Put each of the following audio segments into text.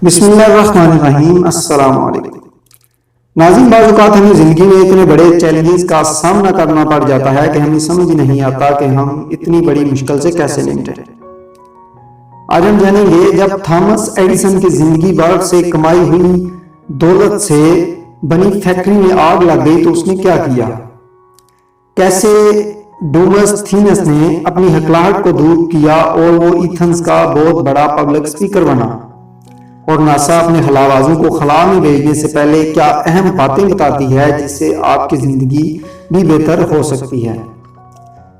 بسم اللہ الرحمن الرحیم۔ السلام علیکم ناظرین، بعض اوقات ہمیں زندگی میں اتنے بڑے چیلنجز کا سامنا کرنا پڑ جاتا ہے کہ ہمیں سمجھ نہیں آتا کہ ہم اتنی بڑی مشکل سے کیسے نمٹے۔ آج ہم جانیں گے جب تھامس ایڈیسن کی زندگی بھر سے کمائی ہوئی دولت سے بنی فیکٹری میں آگ لگ گئی تو اس نے کیا کیا، کیسے ڈیموستھینس نے اپنی ہکلاہٹ کو دور کیا اور وہ ایتھنز کا بہت بڑا پبلک سپیکر بنا، اور ناسا اپنے خلابازوں کو خلا میں بھیجنے سے پہلے کیا اہم باتیں بتاتی ہے جس سے آپ کی زندگی بھی بہتر ہو سکتی ہے۔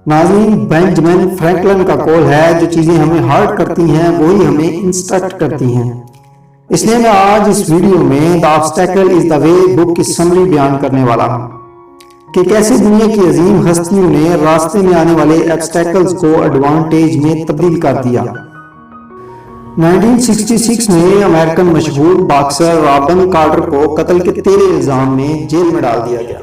ناظرین، بینجامن فرینکلن کا قول ہے جو چیزیں ہمیں ہرٹ کرتی ہیں وہی ہمیں انسٹرکٹ کرتی ہیں۔ اس لیے میں آج اس ویڈیو میں The Obstacle is the Way بک کی سمری بیان کرنے والا ہوں کہ کیسے دنیا کی عظیم ہستیوں نے راستے میں آنے والے ایبسٹیکلز کو ایڈوانٹیج میں تبدیل کر دیا۔ 1966 میں امریکن مشہور باکسر رابن کارٹر کو قتل کے 13 الزام میں جیل میں ڈال دیا گیا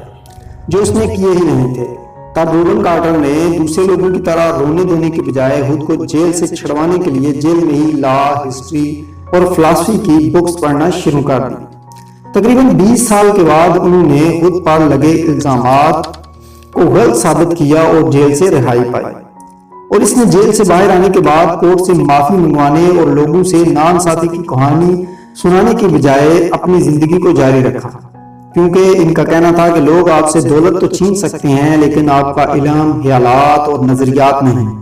جو اس نے کیے ہی نہیں تھے۔ تب رابن کارٹر نے دوسرے لوگوں کی طرح رونے دھونے کے بجائے خود کو جیل سے چھڑوانے کے لیے جیل میں ہی لا، ہسٹری اور فلسفی کی بکس پڑھنا شروع کر دی۔ تقریباً 20 سال کے بعد انہوں نے خود پر لگے الزامات کو غلط ثابت کیا اور جیل سے رہائی پائی، اور اس نے جیل سے باہر آنے کے بعد کورٹ سے معافی منگوانے اور لوگوں سے ناانصافی کی کہانی سنانے کے بجائے اپنی زندگی کو جاری رکھا، کیونکہ ان کا کہنا تھا کہ لوگ آپ سے دولت تو چھین سکتے ہیں لیکن آپ کا علم، خیالات اور نظریات نہیں،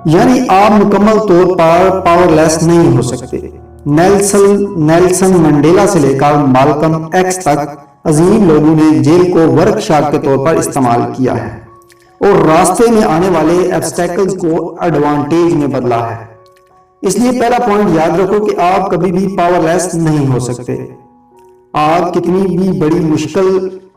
یعنی آپ مکمل طور پر پاور لیس نہیں ہو سکتے۔ نیلسن منڈیلا سے لے کر مالکم ایکس تک عظیم لوگوں نے جیل کو ورک شاپ کے طور پر استعمال کیا ہے اور راستے میں آنے والے ایبسٹیکلز کو ایڈوانٹیج میں بدلا ہے۔ اس لیے پہلا پوائنٹ یاد رکھو کہ آپ کبھی بھی پاور لیس نہیں ہو سکتے۔ آپ کتنی بھی بڑی مشکل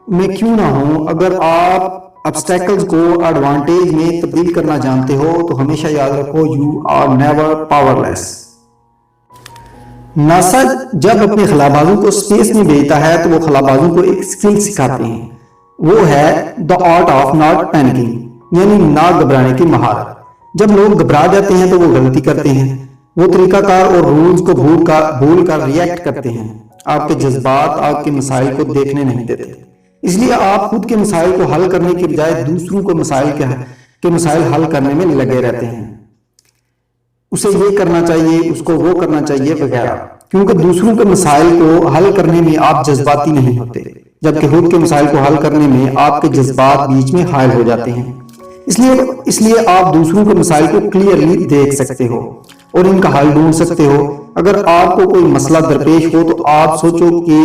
میں کیوں نہ ہوں، اگر آپ ایبسٹیکلز کو ایڈوانٹیج میں تبدیل کرنا جانتے ہو تو ہمیشہ یاد رکھو you are never powerless. NASA جب اپنے خلابازوں کو اسپیس میں بھیجتا ہے تو وہ خلابازوں کو ایک اسکل سکھاتے ہیں، وہ ہے The Art of Not Panicking، یعنی نہ گھبرانے کی مہارت۔ جب لوگ گھبرا جاتے ہیں تو وہ غلطی کرتے ہیں، وہ طریقہ کار اور رولز کو بھول کر ریئیکٹ کرتے ہیں، آپ کے جذبات آپ کے مسائل کو دیکھنے نہیں دیتے۔ اس لیے آپ خود کے مسائل کو حل کرنے کے بجائے دوسروں کو مسائل حل کرنے میں لگے رہتے ہیں، اسے یہ کرنا چاہیے، اس کو وہ کرنا چاہیے وغیرہ، کیونکہ دوسروں کے مسائل کو حل کرنے میں آپ جذباتی نہیں ہوتے، جبکہ خود کے مسائل کو حل کرنے میں آپ کے جذبات بیچ میں حائل ہو جاتے ہیں۔ اس لیے آپ دوسروں کے مسائل کو کلیئرلی دیکھ سکتے ہو اور ان کا حل ڈھونڈ سکتے ہو۔ اگر آپ کو کوئی مسئلہ درپیش ہو تو آپ سوچو کہ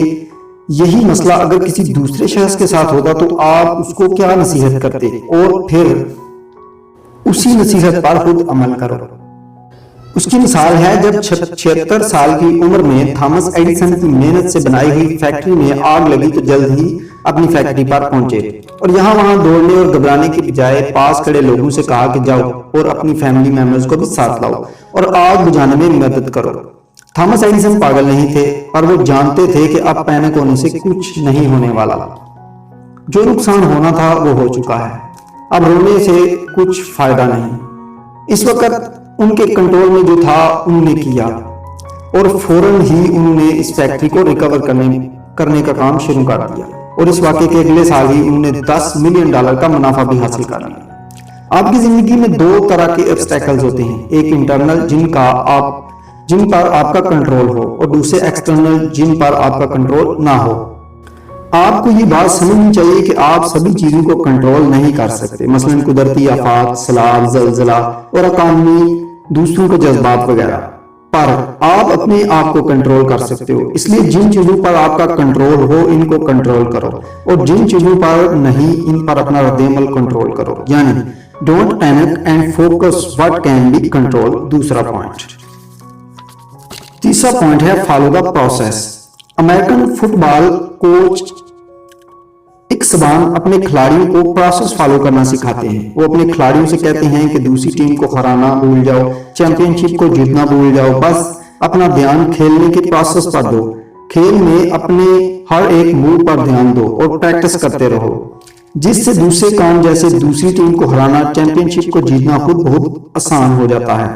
یہی مسئلہ اگر کسی دوسرے شخص کے ساتھ ہوتا تو آپ اس کو کیا نصیحت کرتے، اور پھر اسی نصیحت پر خود عمل کرو۔ اس کی مثال ہے جب 76 سال کی عمر میں تھامس ایڈیسن کی محنت سے بنائی ہوئی فیکٹری میں آگ لگی تو جلد ہی اپنی فیکٹری پر پہنچے اور یہاں وہاں دوڑنے اور گھبرانے کے بجائے پاس کھڑے لوگوں سے کہا کہ جاؤ اور اپنی فیملی میمبرز کو بھی ساتھ لاؤ اور آگ بجھانے میں مدد کرو۔ تھامس ایڈیسن پاگل نہیں تھے اور وہ جانتے تھے کہ اب پینک ہونے سے کچھ نہیں ہونے والا، جو نقصان ہونا تھا وہ ہو چکا ہے، اب رونے سے کچھ فائدہ نہیں۔ اس وقت ان کے کنٹرول میں جو تھا انہوں نے کیا اور فوراً ہی انہوں نے اس فیکٹری کو ریکور کرنے کا کام شروع کر دیا، اور اس واقعے کے اگلے سال ہی انہوں نے $10 ملین کا منافع بھی حاصل کر لیا۔ آپ کی زندگی میں دو طرح کے ایبسٹیکلز ہوتے ہیں، ایک انٹرنل جن پر آپ کا کنٹرول ہو، اور دوسرے ایکسٹرنل جن پر آپ کا کنٹرول نہ ہو۔ آپ کو یہ بات سمجھنی چاہیے کہ آپ سبھی چیزوں کو کنٹرول نہیں کر سکتے، مثلاً قدرتی آفات، سیلاب، زلزلہ اور اکانومی، دوسروں کے جذبات وغیرہ، پر آپ اپنے آپ کو کنٹرول کر سکتے ہو۔ اس لیے جن چیزوں پر آپ کا کنٹرول ہو ان کو کنٹرول کرو، اور جن چیزوں پر نہیں ان پر اپنا رد عمل کنٹرول کرو، یعنی don't panic and focus what can be control. دوسرا پوائنٹ۔ تیسرا پوائنٹ ہے follow the process. American football coach اکسبان اپنے کھلاڑیوں کو پروسیس فالو کرنا سکھاتے ہیں۔ وہ اپنے کھلاڑیوں سے کہتے ہیں کہ دوسری ٹیم کو ہرانا بھول جاؤ، چیمپئن شپ کو جیتنا بھول جاؤ، بس اپنا دھیان کھیلنے کے پروسیس پر دو، کھیل میں اپنے ہر ایک موو پر دھیان دو اور پریکٹس کرتے رہو، جس سے دوسرے کام جیسے دوسری ٹیم کو ہرانا، چیمپئن شپ کو جیتنا خود بہت آسان ہو جاتا ہے۔